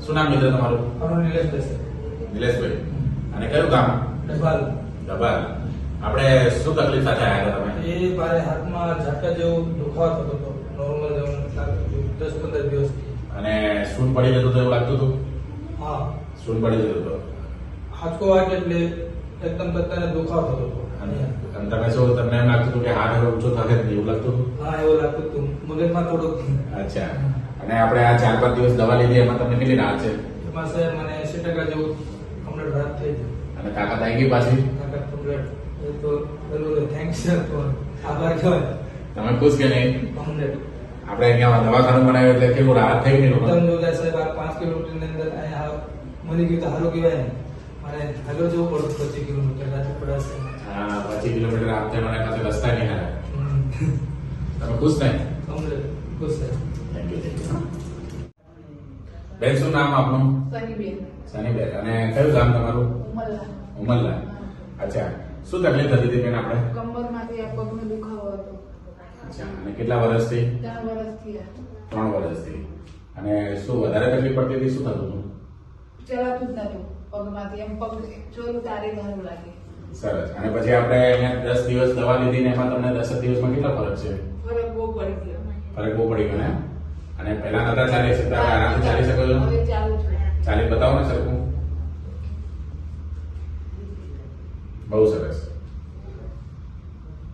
શું નામ મિત્ર તમારું? મારું નિલેશભાઈ છે. નિલેશભાઈ. અને કયું ગામ? ડબાલ. ડબાલ. આપણે શું તકલીફ સાથે આવ્યા હતા તમે? એ મારે હાથમાં ઝાટકા જેવું દુખાવો થતો હતો. નોર્મલ જેવું લાગતું હતું 10-15 દિવસથી. અને સૂન પડી જતું હતું એવું લાગતું હતું? હા, સૂન પડી જતું હતું. હાથકો વાગે એટલે એકદમ બધાને દુખાવો થતો હતો. અને તમે શું તમને એમ લાગતું હતું કે હાથ હવે ઊંચો થશે જ નહીં એવું લાગતું હતું? હા, એવું લાગતું હતું. મગજમાં થોડુંક અચ્છા. અને આપણે આ 4-5 દિવસ દવા લીધી એમાં તમને કેટલી રાહત છે? એમાં છે મને 80% જેવું કમ્પ્લીટ રાહત થઈ ગઈ. અને તાકાત આવી ગઈ પાછી? તાકાત કમ્પ્લીટ. એ તો જરૂર થેન્ક્સ સર, તો આભાર કહેવાય. તમે ખુશ કે નહીં? કમ્પ્લીટ. આપણે અહીંયા દવાખાનું બનાવ્યું એટલે કેવું રાહત થઈ ગઈ? એકદમ જોરદાર સાહેબ. આ 5 કિલોમીટરની અંદર અહીંયા મળી ગયું તો સારું કહેવાય ને. મારે આગળ જવું પડતું 25 કિલોમીટર રાજુ પડાશે. હા, 25 કિલોમીટર આપતે મને પાસે રસ્તા નહીં હારા. તમે ખુશ નહીં? કમ્પ્લીટ ખુશ સાહેબ. Thank you. બેન શું નામ આપનું? સનીબેન. સનીબેન. અને કયું ગામ તમારું? ઉમરલા. ઉમરલા. અચ્છા. શું તકલીફ થતી હતી બેન આપણે? કમરમાંથી આ પગનો દુખાવો હતો. અચ્છા. અને કેટલા વર્ષથી? 3 વર્ષથી આ. 3 વર્ષથી. અને શું વધારે તકલીફ પડતી હતી? શું થતું હતું? ચલાતું જ નતું પગમાંથી. એમ પગ ચોરું તારે ધારું લાગે. સરસ. અને પછી આપણે અહીંયા 10 દિવસ દવા લીધી ને એમાં તમને 10 દિવસમાં કેટલો ફરક છે? ફરક બહુ પડી ગયો. ફરક બહુ પડી ગયો ને? અને પહેલા નતા ચાલી શકતા, હવે આરામથી ચાલી શકો છો? હવે ચાલુ છે. ચાલી બતાવો ને સરખું. બહુ સરસ.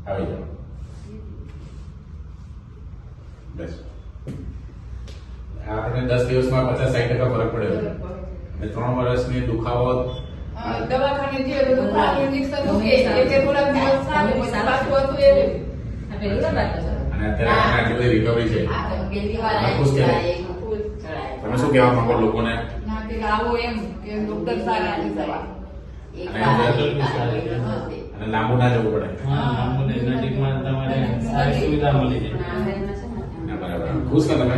આવી જાઓ. બસ. આપણે 10 દિવસમાં 50-60% ફરક પડ્યો છે. અને 3 વર્ષની દુખાવો દવાખાને જઈએ તો દુખાવો ઇન્જેક્શન મૂકે એટલે થોડાક દિવસ સારું પછી પાછું હતું એવું. અને અત્યારે આપણે આટલી બધી રિકવરી છે. તમે ખુશ કે નહીં? તમે શું કહેવા માંગો લોકોને? ના કે આવો એમ કે ડોક્ટર સારા છે સાહેબ. અને લાંબુ ના જવું પડે. નજીકમાં તમારે સારી સુવિધા મળી જાય. ના, બરાબર. ખુશ કે તમે?